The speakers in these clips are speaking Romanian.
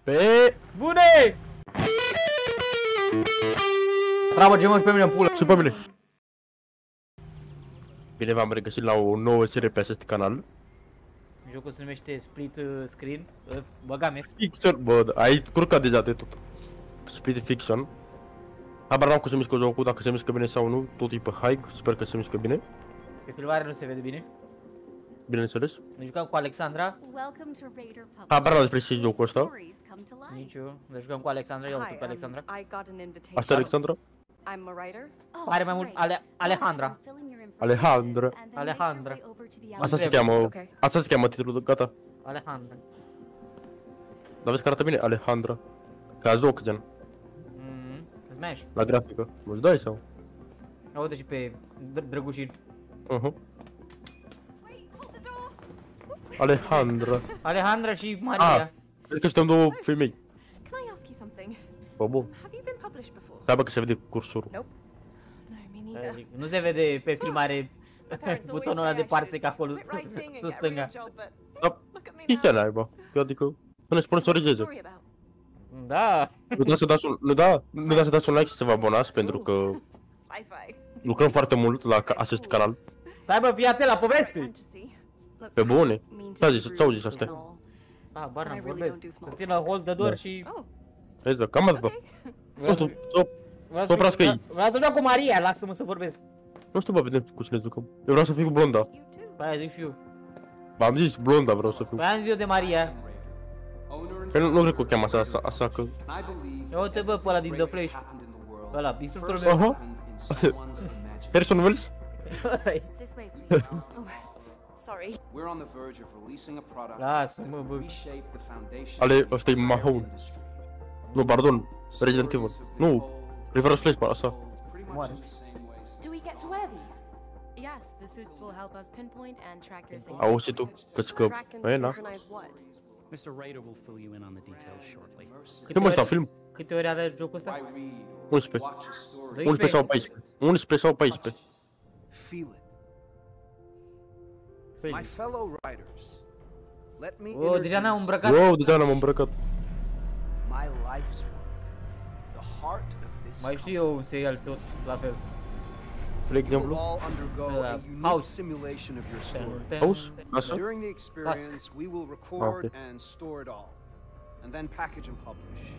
Pe... Bune! Trage-mă și pe mine în pulă. Și pe mine. Bine v-am regăsit la o nouă serie pe acest canal. Jocul se numește Split Screen. Băgame. Fiction, bă, ai curcat deja de tot. Split Fiction. Habar n-am cum se mișcă jocul, dacă se mișcă bine sau nu, tot e pe high, sper că se mișcă bine. Pe filmare nu se vede bine. Bineînțeles. Ne jucăm cu Alexandra. Habar n-am despre ce e jocul ăsta. Nici eu. Ne jucăm cu Alexandra, ia uite pe Alexandra. Asta e Alexandra? Pare mai mult Alejandra. Alejandra. Alejandra. Asta se cheamă titlul, gata. Alejandra. Dar vezi că arată bine, Alejandra. Ca joc, gen. Smash. La grafică. Îți dai sau? Ia uite și pe Drăgușin. Alejandra. Alejandra și Maria. Vezi că suntem două femei. Bă, bun. Da, bă, că se vede cursorul. Nu se vede pe filmare butonul ăla de parțe ca acolo sus stânga. Da, ce naiba? Adică, nu ne sponsorizeze. Da. Nu dați să dați un like și să vă abonați, pentru că lucrăm foarte mult la acest canal. Stai bă, fii atent la poveste! Pe bune? Ce-au zis astea? Da, bar n-am vorbesc. Să țină hold de dor și... Vezi, bă, cam atât, bă. Nu știu, să oprească ei. Vreau să joc cu Maria, lasă-mă să vorbesc. Nu știu, bă, vedem cum să ne jucăm. Eu vreau să fiu cu blonda. Păi aia zic și eu. V-am zis, blonda vreau să fiu. Păi am zis eu de Maria. Păi nu cred că o cheamă așa că... Ia uite bă pe ăla din The Flash. Ăla, instructorul meu. Aha. Harrison Wells? Lasă-mă bă. Ale, ăsta e Mahone. Nu, pardon, Resident Evil. Nu, Reverse Flash, așa. Moare. Auzi tu, că băi, na. Mr. Raider will fill you in on the details shortly. Câte mă stau film? Câte ori avea jocul ăsta? 11. 11 sau 14. 11 sau 14. Feel it. My fellow writers, let me Oh, deja n-am îmbrăcat. Wow, deja n-am îmbrăcat. my life's work. The heart of this Mai știu eu un serial tot la fel. De exemplu, all undergo a unique House. simulation of your story. auzi? Așa? During the experience, we will record and store it all, and then package and publish.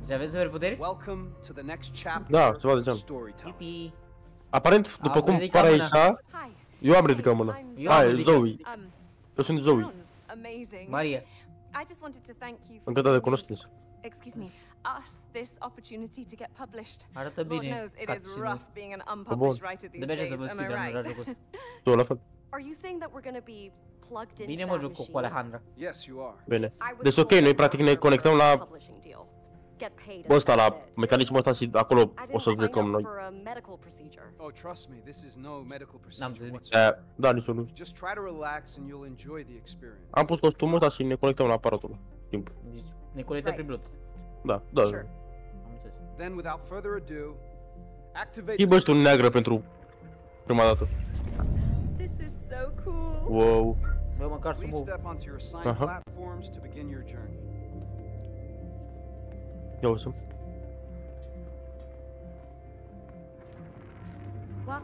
Deci aveți superputeri? Welcome to the next chapter Da, ceva de of genul. storytelling. Pipi. Aparent, după Am cum ridicat pare mâna. aici, eu am ridicat mâna. Eu am Hai, ridicat. Zoe. Eu sunt Zoe. Maria. I just wanted to thank you for Încântată de cunoștință. excuse me, us this opportunity to get published. Arată Lord bine knows it is cutscene-ul. rough being an unpublished writer De these merge days, să vă am I speedrun la right? jocul ăsta. Tu la fel. Are you saying that we're going to be plugged into Bine that mă joc cu machine? Alejandra. Yes, you are. Bine. I was Deci ok, told noi that practic we're ne on a conectăm la publishing deal. Get paid bă, ăsta, and la that's it. mecanismul ăsta și acolo I o didn't să sign jucăm up noi. for a medical procedure. Oh, trust me, this is no medical N-am procedure zis. whatsoever. Da, nici nu. Just try to relax and you'll enjoy the experience. Am pus costumul ăsta și ne conectăm la aparatul ăla. Timp. Deci ne conectăm prin Bluetooth. Da, da. Sure. Am înțeles. Then, without further ado, activate E the bă, tu neagră pentru prima dată. This is so cool. Wow. Bă, măcar să Please mă... step onto your assigned Uh-huh. platforms to begin your journey. Ia uzi.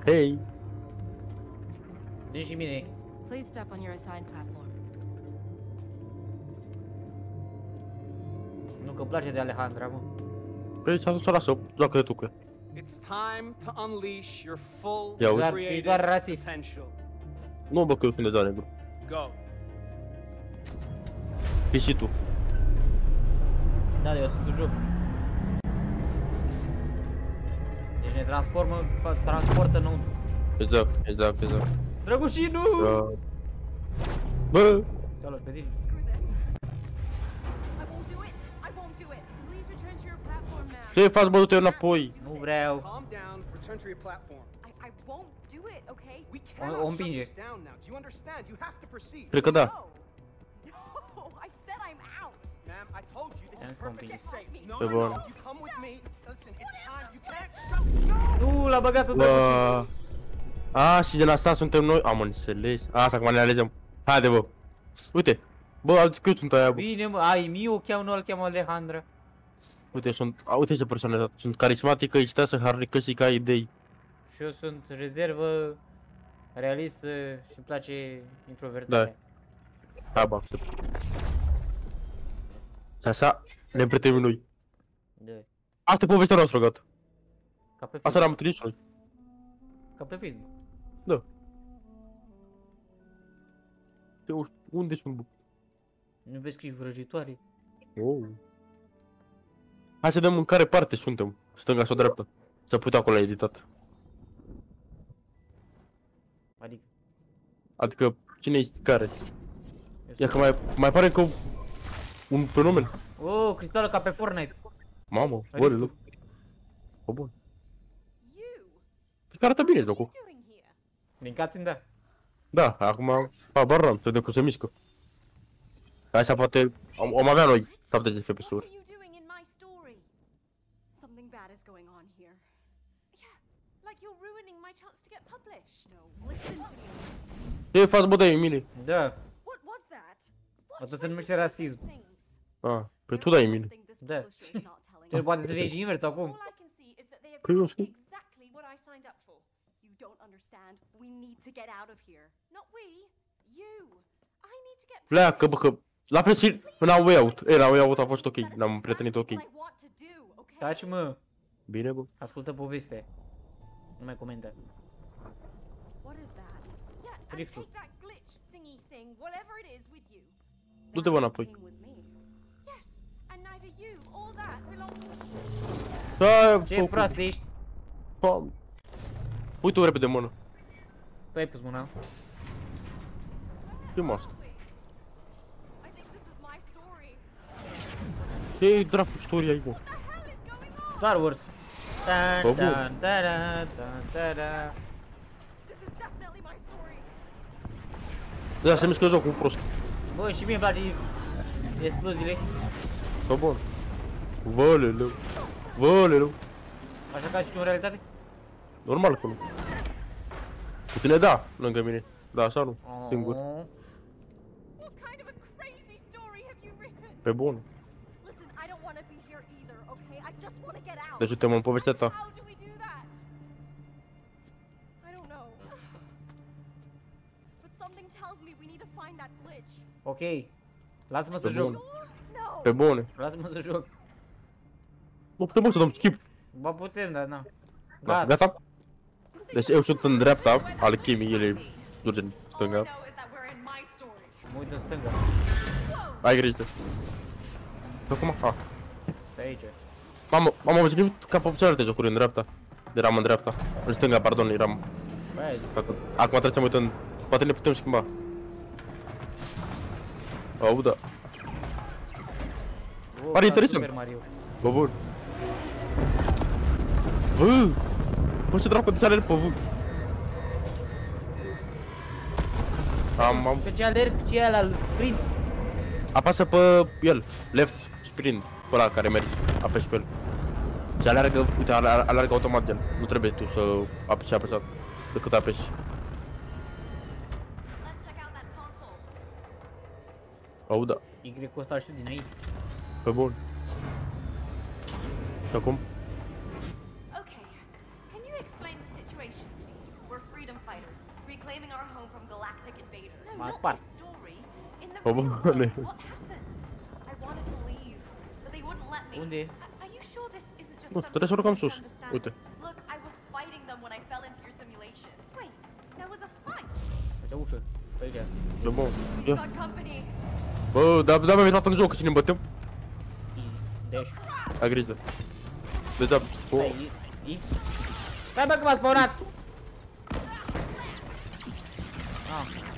Hei. Deci și mine. Please step on your assigned platform. Nu că îmi place de Alejandra, mă. Păi să lasă, joacă de tu cu ea. It's time to unleash your full Yeah, we- creative Ești doar rasist. potential. Nu bă, că eu sunt deja negru. Go. Fii și tu. Da, eu sunt un joc. Deci ne transportă înăuntru. Exact, exact, exact. Drăgușinu! Da. Bă! Te-o lași pe tine. Screw this. I won't do it. I won't do it. Please return to your platform now. Ce faci, bă, du-te înapoi? Nu vreau. Calm down, return to your platform. I won't do it, okay? We cannot o shut împinge. this down now. Do you understand? You have to proceed. Cred că da. No. No, I said I'm out. Ma'am, I told you this is That's perfectly complicated. safe. No, Pe no, bun. no. You come with me. Listen, it's time. You can't shut. No. Nu, l-a băgat în drăgușinu. Bă. A, și de la asta suntem noi. Am înțeles. Asta, acum ne alegem. Haide, bă. Uite. Bă, alți cât sunt aia, bă? Bine, mă, ai Miu, îl cheamă Alejandra. Uite, uite ce persoane, sunt carismatică, ichteasă, harnică și ca idei. Și eu sunt rezervă, realistă și îmi place introvertarea. Da, bă, accept. Și așa ne împrietenim noi. Da. Asta e povestea noastră, gata. Ca pe Asta Facebook. ne-am întâlnit și noi. Ca pe Facebook. Da. Unde sunt, bă? Nu vezi că ești vrăjitoare? Oh. Hai să dăm în care parte suntem. Stânga sau dreapta. Să putea acolo la editat. Adică cine e care? Ia că mai pare că un fenomen. Oh, cristală ca pe Fortnite. Mamă, Ai bă, zis nu. tu. O bun. Că arată bine locul. Din cutscene, da. Da, acum habar n-am, să vedem cum se mișcă. Așa poate om avea noi 70 FPS-uri. Something bad is going on here. Yeah, like you're ruining my chance to get published. No, listen to me. Ce faci, bă, de Emily? Da. What was that? Asta se numește rasism. Ah, păi tu dai Emily. Something this Da. publisher is not telling Tu us. poate să vezi invers acum. All I can see is that they have Păi eu done știu. exactly what I signed up for. You don't understand. We need to get out of here. Not we, you. I need to get Pleacă, bă, că la fel și în A Way Out. Era Way Out a fost ok, That is ne-am prietenit ok. exactly what I want to do, okay? Taci, mă. Bine, bă. Ascultă povestea. Nu mai comenta. What is that? Yeah, and Driftul. take that glitch thingy thing, whatever it is, with you. Du-te, bă, înapoi. Came with me. Yes, and neither you or that belong to me. Da, Ce prost ești? Uite-o repede, mână. Tu ai pus mâna. Ce mă asta? I think this is my story. Ce dracu story ai, mă? Star Wars. Tan, Bă, bun. tan, tara, tan, tara. This is definitely my story. Da, se mișcă jocul prost. Bă, și mie îmi place exploziile. Bă, bun. Văleleu. Văleleu. Așa ca și tu în realitate? Normal că nu. Cu tine da, lângă mine. Da, așa nu. Singur. Oh. What kind of a crazy story have you written? Pe bun. Listen, I don't want to be here either, okay? I just want to get out. Deci uite-mă în povestea ta. How do we do that? I don't know. But something tells me we need to find that glitch. Ok. Lasă-mă să Pe joc. bun. No. Pe bune. Lasă-mă să joc. Nu putem, mă, să dăm skip. Ba putem, dar na. Da, Gata. gata? Deci eu sunt în dreapta al chimii, ele duce în All I stânga. know is that we're in my story. Mă uit în stânga. Ai grijă. Pe acum? Ah. Pe aici. M-am obținut ca pe celelalte jocuri în dreapta. Eram în dreapta. În stânga, pardon, eram. Băi, aia zic. Acum trebuie să mă uit în... Poate ne putem schimba. Au, da. Oh, Pare ca interesant. Super Mario. Bă, bun. Vă! Bă, ce dracu de ce alerg pe V? Am... Pe ce alerg, ce e ăla, sprint? Apasă pe el. Left sprint. Pe ăla care mergi. Apeși pe el. Și alergă, uite, alergă automat gen. Nu trebuie tu să apeși apăsat. Decât apeși. Let's check out that console. Au, da. Y-ul ăsta știu dinainte. Pe bun. Și acum? Okay. Can you explain the situation, please? We're freedom fighters, reclaiming our home from galactic invaders. M-a Not spart. this story. In the Oh, real bun. world, what happened? I wanted to leave, but they wouldn't let me. Unde? Are you sure this isn't just Nu, some trebuie să sort of urcăm sus. misunderstanding? Uite. Look, I was fighting them when I fell into your simulation. Wait, there was a fight. Aici ușă. Pe aici. Pe bun. We've Ia. got company. Bă, da, mi-ai intrat în joc, că cine ne bătem? Dash. Ai grijă. Deci da, Stai, X. Stai bă că m-a spawnat!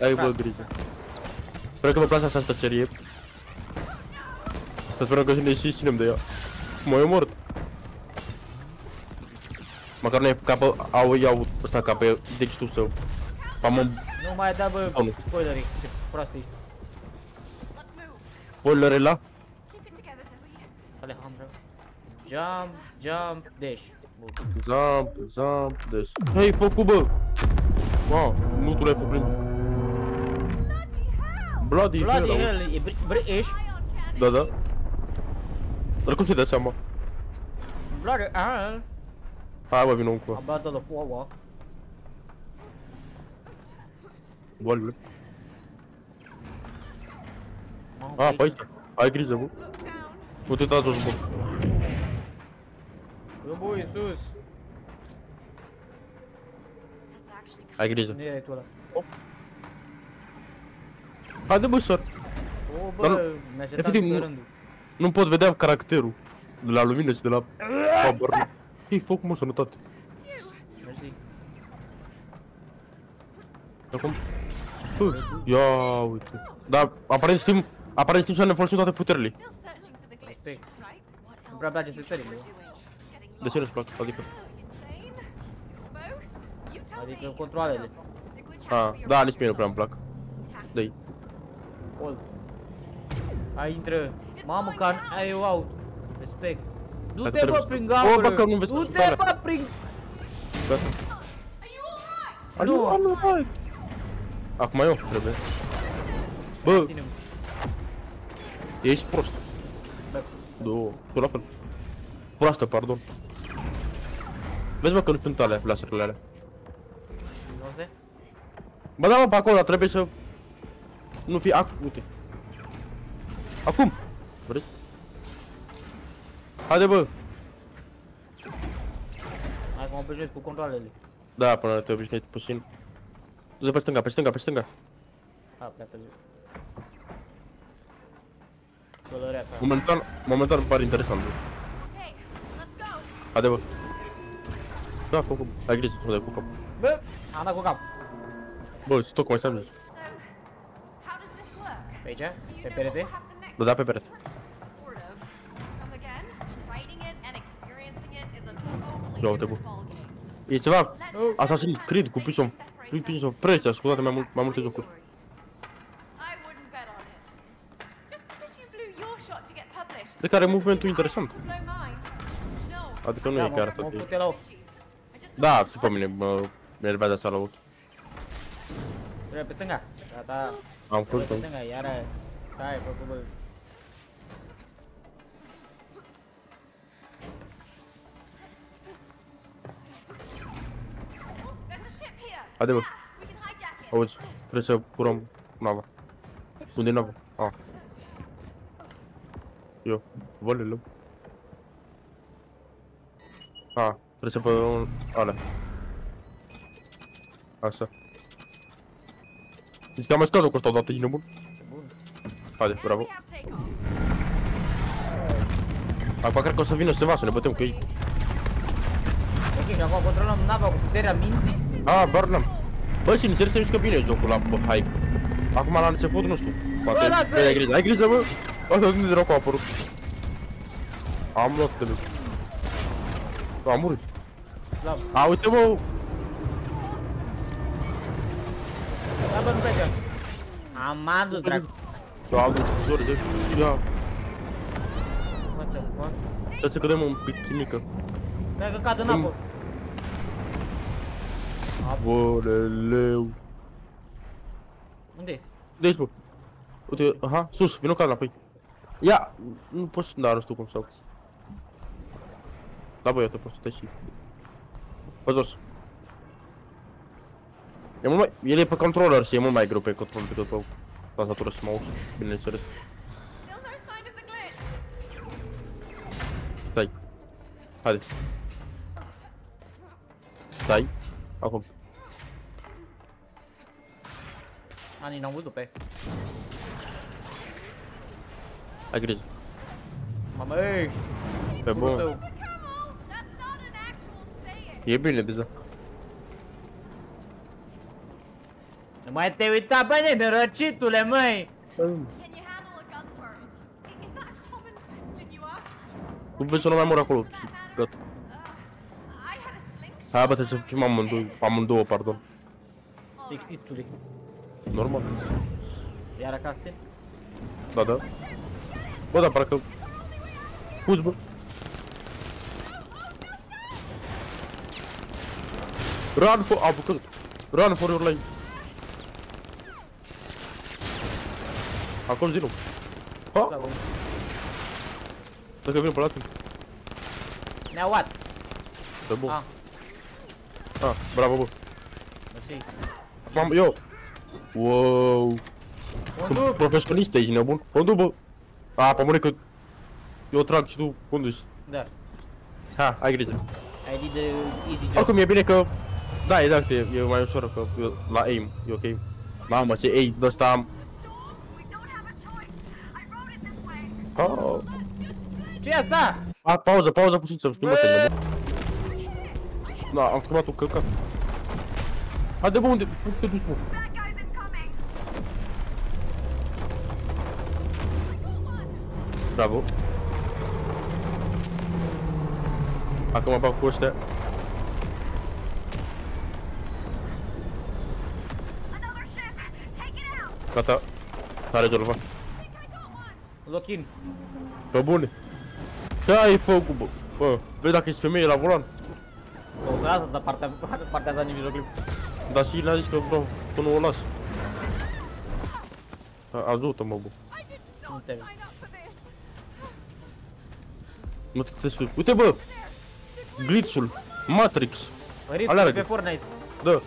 ai bă grijă. Sper că vă place asta tăcerie. Să sperăm că ne și ținem de ea. Mă, e mort. Măcar nu e ca pe iau ăsta ca pe dextul său. Pamă Nu mai da bă, Oh, nu. spoilerii, ce prost ești. Let's move. spoilere la. Keep it together, Zoe. Alejandro. Jump, jump, dash. Bun. Jump, deci. Hei, făcut bă! Wow, nu tu l-ai făcut. Bloody Bloody hell. hell, e British? Da, da. Dar cum ți-ai dat seama? Bloody hell. Hai, bă, vină un cu. Am băut de foară. Boalele. Ah, pe aici. Ai grijă, bă. Nu te uita jos, bă. Bă, Iisus. Ai grijă. Nu e tu ăla. Haide, bă, sar. O, Dar bă, mi-a așteptat efectiv, pe nu- rândul. Nu pot vedea caracterul. De la lumină și de la... Habar. Ei, foc, mă, sănătate. Mersi. Acum... Ia, uite. Da, aparent știm să ne folosim toate puterile. Still searching for the glitch, Respect. right? What Nu prea place setările. De ce nu-ți plac? Adică... insane? Both? You tell Adică me. controalele. The glitch Ah, da, nici mie nu prea îmi plac. Dă-i. Hold. Hai, intră. Mamă, că ai eu out. Respect. Du-te, Dacă bă, trebuie prin să- gaură. Bă, bă, că nu vezi Du-te, starea. bă, prin... Gata. Nu. Nu, hai. Acum eu trebuie. Bă, Ține-mă. ești prost. Bă, Două, tu la fel. Proastă, pardon. Vezi, mă, că nu sunt alea, laserele alea. nu se? Bă, da, mă, pe acolo, dar trebuie să... Nu fie... Uite. Acum! Vrei? Haide, bă! Hai că mă obișnuiesc cu controalele. Da, până te obișnuiești puțin. Du-te pe stânga, pe stânga, pe stânga. A, prea târziu. Călăreața. Momentan îmi pare interesant. Bă. Okay, let's go. Haide, bă. Da, fă cum. Ai grijă, să mă dai cu cap. Bă, am dat cu cap. Bă, stoc mai stai. So, how does this work? Pe aici? Do Pe you know what perete? will happen next? Da, da, pe perete. Sort of. Come again? Writing it and experiencing it is a totally Ia uite, bă. different ballgame. E ceva Assassin's Creed cu Prince of Persia, ascultate mai multe jocuri. I wouldn't bet on it. Just because you blew your shot to get published. De care movementul interesant. Blow mine. No, Adică nu Da, e chiar mă atât de... fute la ochi. I just Da, și pe mine mă nervează asta la ochi. Trebuie pe stânga. Gata. Am Trebuie fost, pe stânga, iară. Stai, făcut, bă. there's a ship here. haide, bă. We can hijack it. Auzi, trebuie să curăm nava. Unde e nava? Ah. Eu, volele. Ah, trebuie să pă alea. Așa. Zici că am mai scos jocul ăsta odată, ești nebun? Bun. Haide, And bravo. we have takeoff. Acum cred că o să vină ceva să ne bătem cu ei. Ok, și acum controlăm nava cu puterea minții. Ah, bar n-am. Bă, sincer, se mișcă bine jocul la hype. Acum la început, nu știu. Poate Bă, lasă! ai grijă, ai grijă, bă! Asta unde dracu a apărut? Am luat telefon. Am murit. Slab. A, uite, bă! Da, bă, nu plece. Am adus, dracu. Da, am zor de... Ia, What the fuck? trebuie să cădem un pic mică. Stai că cad în apă. Voleleu. Unde e? De aici, bă. Uite, aha, sus, vino ca înapoi. Ia! Nu poți, da, nu știu cum sau. Da, bă, iată, poți să te și... Pe jos. E mult mai... El e pe controller și e mult mai greu pe controller decât pe tastatură și mouse, bineînțeles. Still no sign of the glitch. Stai. Haide. Stai. Acum. Ani, n-am văzut pe. Ai grijă. Mamă, ei! Pe bun. Come on, that's not an actual saying. E bine deja. Nu mai te uita pe nimeni, răcitule, măi! Can you handle a gun turret? Is that a common question you ask? Tu vezi să nu mai mor acolo. Gata. I had a slingshot. Hai, bă, trebuie să fim amândouă, pardon. Sextitule. Normal. Iar acasă? Da, da. Bă, da, parcă... Fugi, bă. Run for... A, bucăt. Run for your life. Acolo din nou. Ha? Bravo. Dacă vine pe la tine. Ne-a luat. Pe bun. Ah, Bravo, bă. mersi. Mamă, eu. Wow. Conduc. Profesionist ești nebun. Conduc, bă. Pe mâine că eu trag și tu conduci. Da. Ha, ai grijă. I did the easy job. Oricum e bine că... Da, exact, e mai ușor că eu, la aim, e ok. Mamă, ce aim de ăsta am. Oh. Ce e asta? Pauză puțin să-mi schimbă-te, nebun. Da, am schimbat un căcat. Haide, bă, unde te duci, bă? Bravo. Acum mă bag cu ăștia. Gata. S-a rezolvat. Lock-in. Pe bune. Ce ai făcut, bă? Bă, vezi dacă ești femeie la volan? O să lasă, dar partea asta nici videoclip. Dar și n-a zis că vreau, că nu o las. Ajută-mă, bă. Nu te Nu te sfârși. Uite, bă! Glitch-ul. Matrix. Rift Aleargă. pe Fortnite. Da.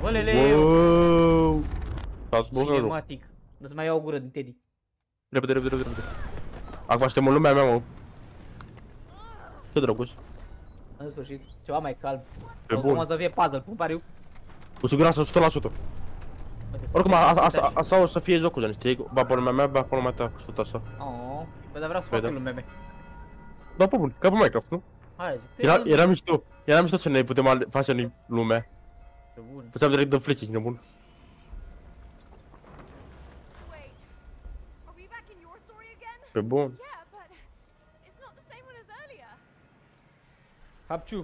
Bălele. Wow. S-a zburat rău. Cinematic. Să mai iau o gură din Teddy. Repede. Acum așteptăm în lumea mea, mă. Ce drăguț. În sfârșit. Ceva mai calm. Pe Acum bun. o să fie puzzle, pun pariu. Cu siguranță 100%. Uite, Oricum, să- asta o să fie jocul, gen, știi? Ba pe lumea mea, ba pe lumea ta, cu tot așa. Oh, păi dar vreau să fac Vedem. un meme. Da, pe bun, ca pe Minecraft, nu? Hai, zic. Era mișto. Era mișto să ne putem face în lumea. Pe bun. Făceam direct de flece, nebun. Wait, are we back in your story again? Pe bun. Yeah, but it's not the same one as earlier. Hapciu.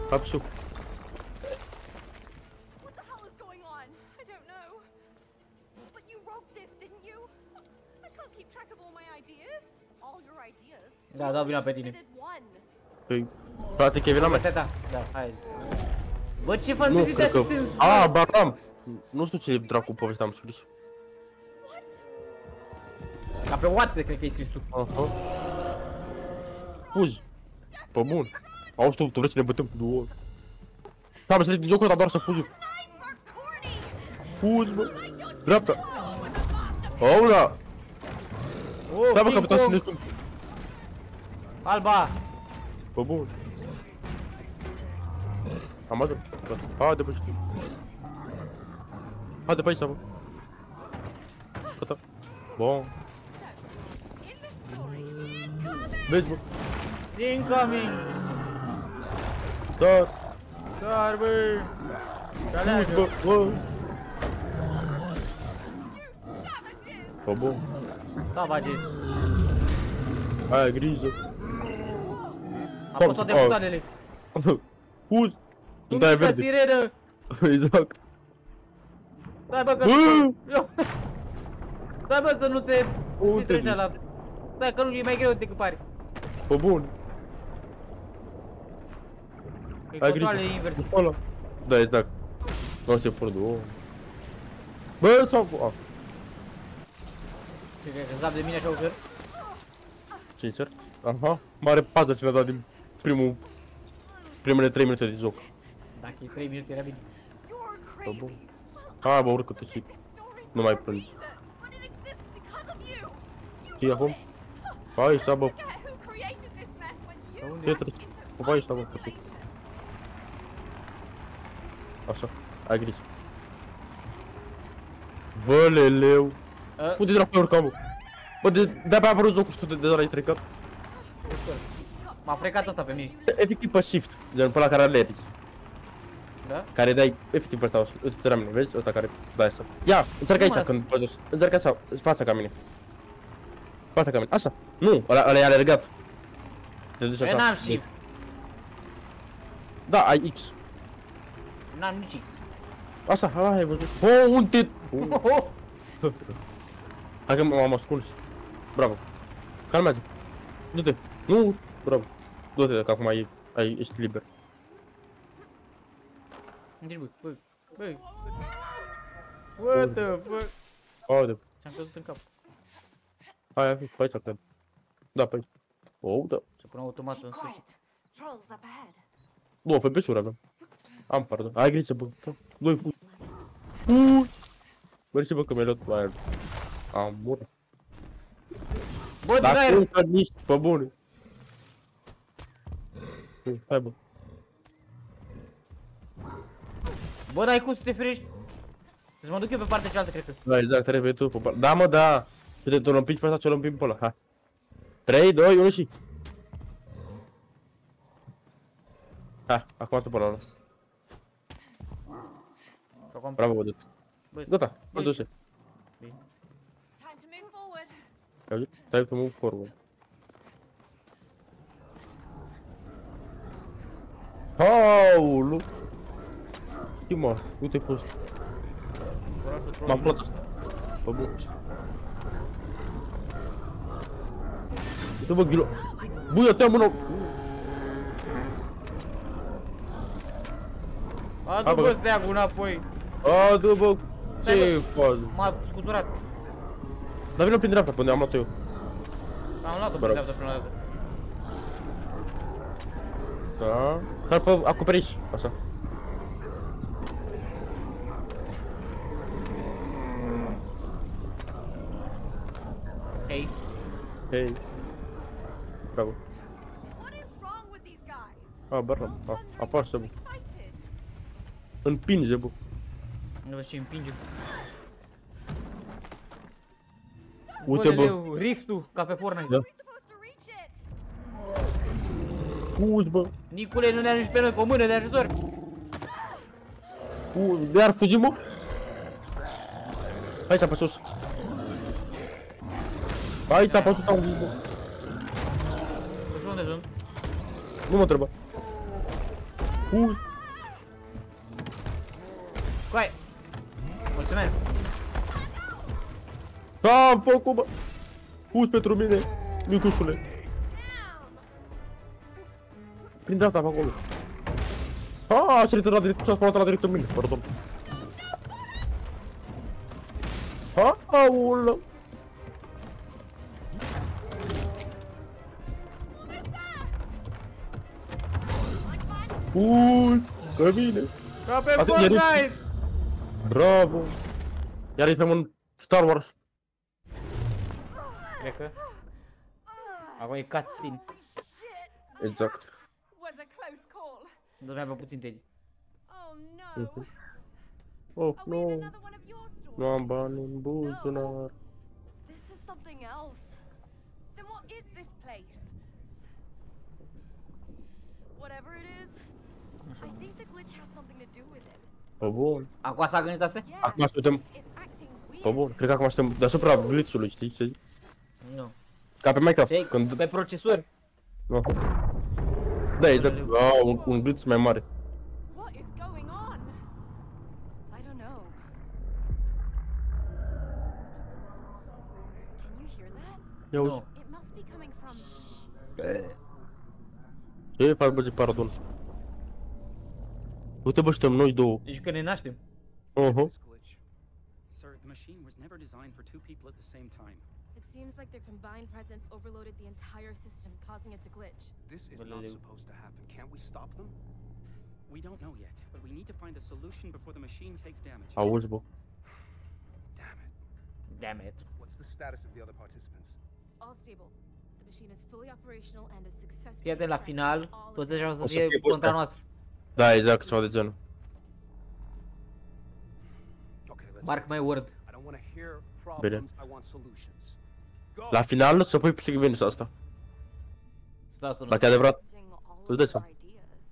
Capsu. What the hell is going on? I don't know. But you wrote this, didn't you? I can't keep track of all my ideas. All your ideas? Da, dau vina pe tine. Submitted one. Păi, frate, Kevin la mea. Da, da, hai. Bă, ce Nu, fantezie cred că... de cenzură? Ba n-am. Nu știu ce dracu poveste am scris. Ca pe what, cred că ai scris tu. Aha. Fuzi. Pe bun. Auzi tu vrei să ne bătăm cu două ori. Da, mă, să din jocul ăsta doar să fugi. Fugi, bă. Dreapta. Aula. Oh, Da, bă, King capitan, să Kong. ne sunt. Alba. Pe bun. Am ajuns. Haide, bă, știu. Haide pe aici, bă. Gata. Bun. Vezi, bă. Incoming. Dar. Dar, bă. Fugi, bă, bă. Pe bun. Savages. Ai grijă. Am pus toate butoanele. Fugi. Nu Dai mică verde. sirenă. Exact. Stai, bă, că... Bă! Stai, bă, să nu se Unde trece ești? la... Stai, că nu e mai greu decât pare. Pe bun. E Ai grijă. controle inverse. După ăla. Da, exact. Nu se pot două. Bă, sau... A, Cred că zap de mine așa ușor. sincer. Aha. Mare puzzle ce ne-a dat din primele 3 minute de joc. Dacă e 3 minute era bine. You're Pe bun. crazy. Hai, bă, urcă-te și nu mai plângi. But it exists because of you. You Știi acum? wrote it. Hai, să bă. Forget who created this mess when you Ce rushed treci? into Hai, să bă, violation. puțin. Așa. Ai grijă. Bă, leleu. Unde dracu urcam, bă? Bă, de-abia a apărut jocul și tu de ăla ai trecut. M-a frecat ăsta pe mine. Efectiv pe shift, gen pe ăla care alergi. Da? Care dai efectiv pe ăsta, uite la mine, vezi? Ăsta care dai asta. Ia, încearcă Nu mă aici las. când pe jos. Încearcă așa, fața ca mine. Fața ca mine, așa. Nu, ăla e alergat. Te duci Eu așa. n-am shift. Da, ai X. N-am nici X. Așa, hai, ai văzut. Oh, unde? Hai că m-am ascuns. Bravo. Calmează. Du-te. Nu, bravo. Du-te, că acum ești liber. Deci, bă. What the fuck? Haide. Ți-am căzut în cap. Hai, hai să cred. Da, pe aici. Oh, da. Se pune automat în Keep sfârșit. quiet. Trolls up ahead. Nu, FPS-uri avem. Am, pardon. Ai grijă, bă. Doi cu... Mersi, bă, că mi-ai luat aia. Am murit. Bă, din Dacă aer! încă nici, pe bune. Hai, bă. Bă, n-ai cum să te ferești. Să mă duc eu pe partea cealaltă, cred că. Da, exact, trebuie tu pe da, mă, da. Uite, tu-l împingi pe ăsta, ce-l împingi pe ăla, hai. 3, 2, 1 și... Hai, acum tu pe ăla. Bravo, bă, du-te. Gata, mă du-se. Time to move forward. Ai auzit? Time to move forward. Aulu! Ce mă, uite pus. M-a aflat asta. Bă, bun. Uite, bă, ghilo. Bă, ia te-am mână. Adu, bă, steagul înapoi. Adu, bă, ce faci? M-a scuturat. Dar vină prin dreapta, până am luat eu. Am luat-o Mă pe rog. dreapta prima dată. Da. Sar pe acoperiș, așa. Hei. Hei. Bravo. What is wrong with these guys? Bravo. Apasă, bă. Excited. Împinge, bă. Nu vezi ce împinge. Uite, bă. Bă, riftul, ca pe Fortnite. Da. We're supposed to reach it. Fugi, bă. Nicule, nu ne ajungi pe noi cu o mână de ajutor. Fugi. De-ar fugi, mă? Hai, ți-a pe sus. Hai, ți-a pe sus, am văzut, bă. Și unde sunt? Nu mă întreba. Fugi. Coai. Mulțumesc. Am făcut, bă. Fugi pentru mine, micușule. Prinde asta pe acolo. Și-a returnat direct, și-a spălat la direct în mine, pardon. Aulă. Că vine. Ca pe Atât, Fortnite. Bravo. Iar ești pe un Star Wars. Cred că. Acum e cutscene. Exact. Was a close call. Dormea pe puțin Teddy. Oh no. Oh, Are we in nu. another one of your stories? Nu am bani în buzunar. This is something else. Then what is this place? Whatever it is, I think the glitch has something to do with it. Pe bun. Acum s-a gândit asta? Yeah. Acum suntem, It's acting weird. pe bun. Cred că acum suntem deasupra glitch-ului, știi ce zic? Nu. Ca pe Minecraft, Ei, când... pe procesor. Nu. Da, exact. Un glitch mai mare. What is going on? I don't know. Can you hear that? Ia uzi. Nu. It must be coming from. Ce fac, bă, ce pardon? Uite, bă, suntem noi două. Deci că ne naștem. What is Uh-huh. this glitch? Sir, the machine was never designed for two people at the same time. It seems like their combined presence overloaded the entire system, causing it to glitch. This is Well, not they- supposed to happen. Can't we stop them? We don't know yet, but we need to find a solution before the machine takes damage. Auzi, bă. Damn it. Damn it. What's the status of the other participants? All stable. The machine is fully operational and is successfully. Fii atent la final, all tot deja o să O să fie fie contra ăsta. noastră. Da, exact, ceva de genul. Okay, let's Mark fix my this. word. I don't want to hear problems. I want solutions. Go. La final să pui psihivenius asta. Stai să nu. Dacă e adevărat. Implementing all Tu of dai their seama. ideas.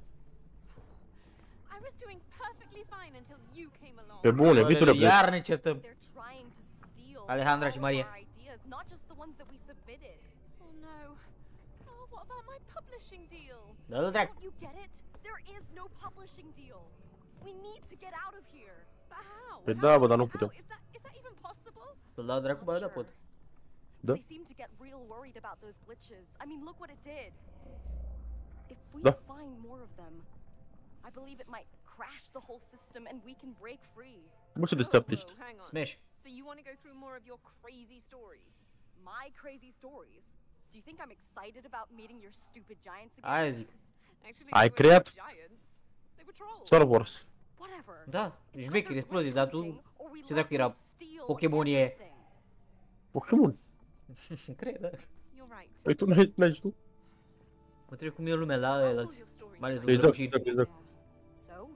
I was doing perfectly fine until you came along. Pe bune, Bă, biture plec. iar ne certăm. They're trying to steal Alejandra și all of Maria. our ideas, not just the ones that we submitted. Oh no. Oh, what about my publishing deal? Dă-l drac. Don't you get it? There is no publishing deal. We need to get out of here. But how? Păi How? da, bă, dar nu How? putem. Is that even possible? Să-l dau dracu, bă, da pot. Da? They seem to get real worried about those glitches. I mean, look what it did. If we Da. find more of them, I believe it might crash the whole system and we can break free. Bă, ce deșteaptă ești. Whoa, hang on. Smash. So you want to go through more of your crazy stories? My crazy stories. Do you think I'm excited about meeting your stupid giants again? Aia zic. Actually, Ai they were creat not giants. They were trolls. Star Wars. Whatever. Da, It's șmecher, either explozii, dar tu... glitching or we ce let dracu era? them steal Pokemonii aia. everything. Pokémon. Cred, da. You're right. Păi tu n-ai zis tu? Mă trebuie cum e lumea la I'll ălați. pull your stories Mai ales first. după Exact, răbușiri. exact. So,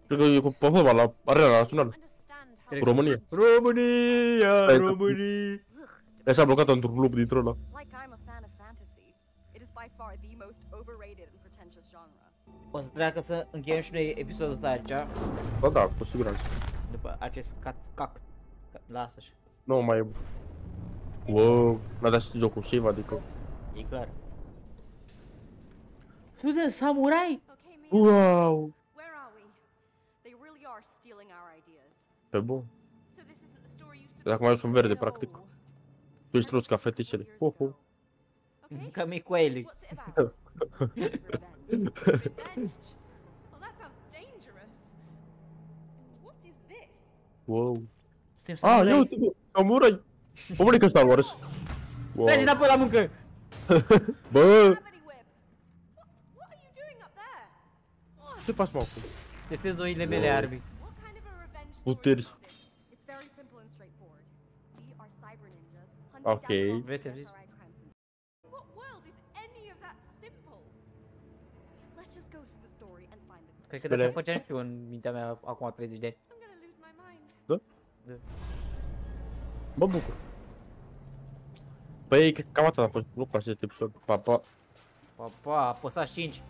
Cred că e cu performa la arena națională. Understand how Cred Cu România. România, Hai, România. Ea s-a blocat într-un club dintr-o ăla. like I'm a fan of fantasy, it is by far the most overrated and pretentious genre. O să treacă să încheiem și noi episodul ăsta aici, Ba da, cu siguranță. după acest cac. Lasă așa. Nu mai e... Wow, n-a dat și jocul save, adică... E clar. Suntem samurai? Okay, Mia. Wow! Where are we? They really are stealing our ideas. Pe bun. So this isn't the story you've Dacă mai sunt verde, No. practic. Tu ești rost ca feticele. Okay. Ca Micoeli. What's it about? Revenge. Revenge. Well, that sounds dangerous. And what is this? Wow. Suntem Ah, ia samurai. uite, bă, samurai! Omule că Star Wars. Wow. Treci înapoi la muncă! Bă, Gravity whip. What are you doing up there? ce faci, mă, acum? Testez noile mele armi. What kind of a revenge Puteri. story is this? It's very simple and straightforward. We are cyber ninjas hunting Okay. down the most Vrei să zici? SRI crime syndicate. In what world is any of that simple? Let's just go through the story and find the Cred că de asta făceam și eu în mintea mea acum 30 de ani. I'm gonna lose my mind. Mă bucur. Păi, cam atât a fost. Nu cu acest episod. Pa, pa. Pa, pa, apăsați 5.